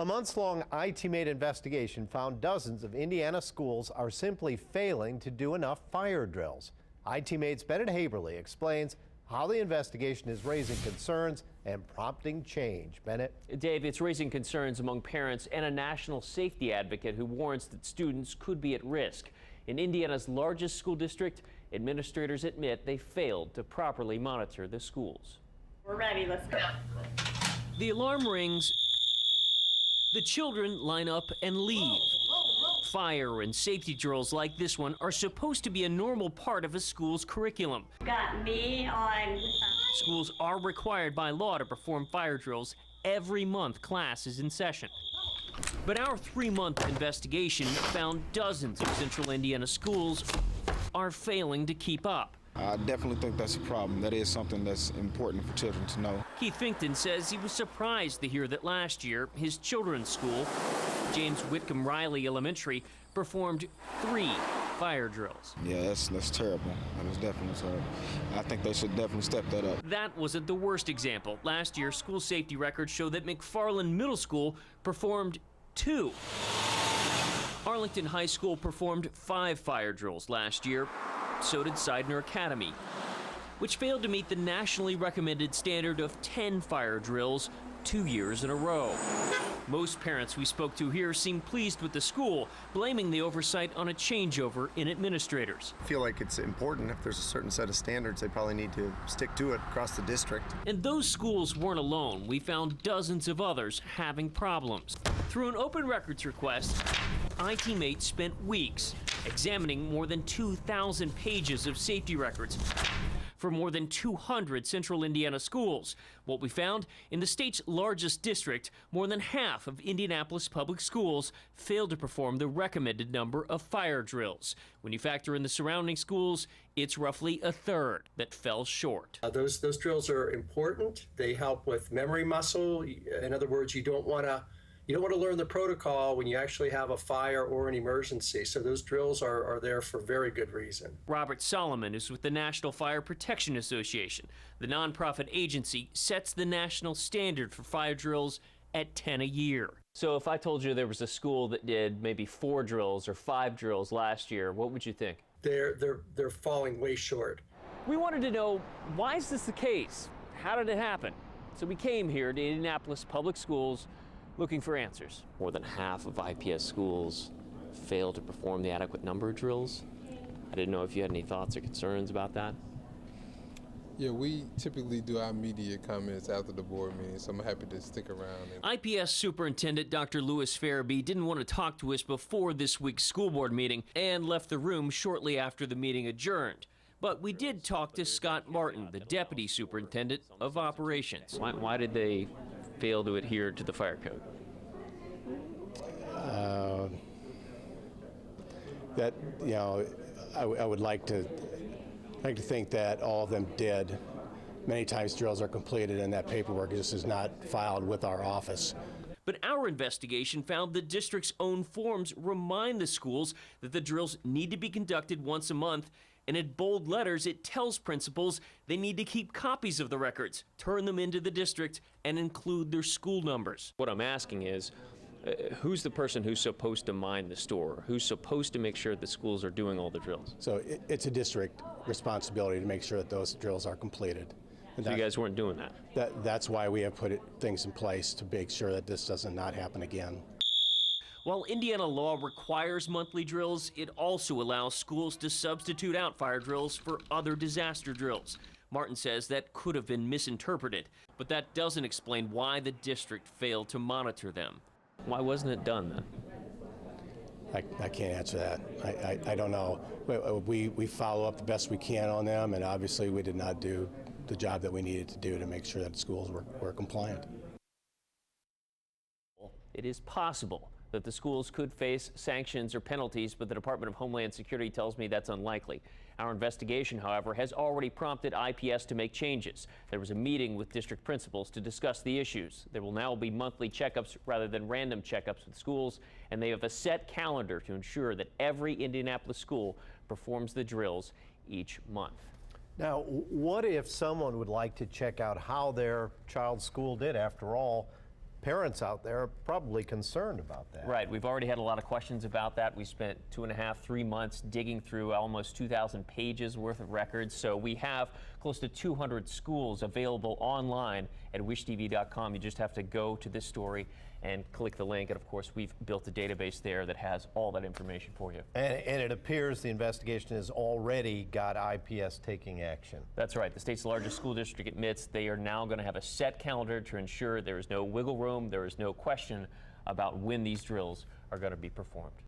A months-long IT-made investigation found dozens of Indiana schools are simply failing to do enough fire drills. IT-Mate's Bennett Haeberle explains how the investigation is raising concerns and prompting change. Bennett? Dave, it's raising concerns among parents and a national safety advocate who warns that students could be at risk. In Indiana's largest school district, administrators admit they failed to properly monitor the schools. We're ready, let's go. The alarm rings. The children line up and leave. Fire and safety drills like this one are supposed to be a normal part of a school's curriculum. Got me on. Schools are required by law to perform fire drills every month class is in session. But our 3-month investigation found dozens of central Indiana schools are failing to keep up. I definitely think that's a problem. That is something that's important for children to know. Keith Finkton says he was surprised to hear that last year his children's school, James Whitcomb Riley Elementary, performed 3 fire drills. Yeah, that's terrible. That was definitely terrible. I think they should definitely step that up. That wasn't the worst example. Last year, school safety records show that McFarland Middle School performed 2. Arlington High School performed 5 fire drills last year. So did Seidner Academy, which failed to meet the nationally recommended standard of 10 fire drills 2 years in a row. Most parents we spoke to here seem pleased with the school, blaming the oversight on a changeover in administrators. I feel like it's important. If there's a certain set of standards, they probably need to stick to it across the district. And those schools weren't alone. We found dozens of others having problems. Through an open records request, IT-Mate spent weeks examining more than 2,000 pages of safety records for more than 200 central Indiana schools. What we found, in the state's largest district, more than half of Indianapolis public schools failed to perform the recommended number of fire drills. When you factor in the surrounding schools, it's roughly a third that fell short. Those drills are important. They help with memory muscle. In other words, you don't want to learn the protocol when you actually have a fire or an emergency. So those drills are there for very good reason. Robert Solomon is with the National Fire Protection Association. The nonprofit agency sets the national standard for fire drills at 10 a year. So if I told you there was a school that did maybe 4 drills or 5 drills last year, what would you think? They're falling way short. We wanted to know, why is this the case? How did it happen? So we came here to Indianapolis Public Schools looking for answers. More than half of IPS schools fail to perform the adequate number of drills. I didn't know if you had any thoughts or concerns about that. Yeah, we typically do our media comments after the board meeting, so I'm happy to stick around. IPS Superintendent Dr. Lewis Farabee didn't want to talk to us before this week's school board meeting and left the room shortly after the meeting adjourned. But we did talk to Scott Martin, the Deputy Superintendent of Operations. Why did they fail to adhere to the fire code? I would like to think that all of them did. Many times drills are completed and that paperwork just is not filed with our office. But our investigation found the district's own forms remind the schools that the drills need to be conducted once a month, and in bold letters it tells principals they need to keep copies of the records, turn them into the district, and include their school numbers. What I'm asking is, who's the person who's supposed to mind the store? Who's supposed to make sure the schools are doing all the drills? So it's a district responsibility to make sure that those drills are completed. So you guys weren't doing that? That's why we have put things in place to make sure that this does not happen again. While Indiana law requires monthly drills, it also allows schools to substitute out fire drills for other disaster drills. Martin says that could have been misinterpreted, but that doesn't explain why the district failed to monitor them. Why wasn't it done then? I can't answer that. I don't know. We follow up the best we can on them, and obviously we did not do the job that we needed to do to make sure that schools were compliant. It is possible that the schools could face sanctions or penalties, but the Department of Homeland Security tells me that's unlikely. Our investigation, however, has already prompted IPS to make changes. There was a meeting with district principals to discuss the issues. There will now be monthly checkups rather than random checkups with schools, and they have a set calendar to ensure that every Indianapolis school performs the drills each month. Now, what if someone would like to check out how their child's school did? After all, parents out there are probably concerned about that. Right. We've already had a lot of questions about that. We spent 2.5, 3 months digging through almost 2,000 pages worth of records. So we have close to 200 schools available online at wishtv.com. You just have to go to this story and click the link. And of course, we've built a database there that has all that information for you. And it appears the investigation has already got IPS taking action. That's right. The state's largest school district admits they are now going to have a set calendar to ensure there is no wiggle room, there is no question about when these drills are going to be performed.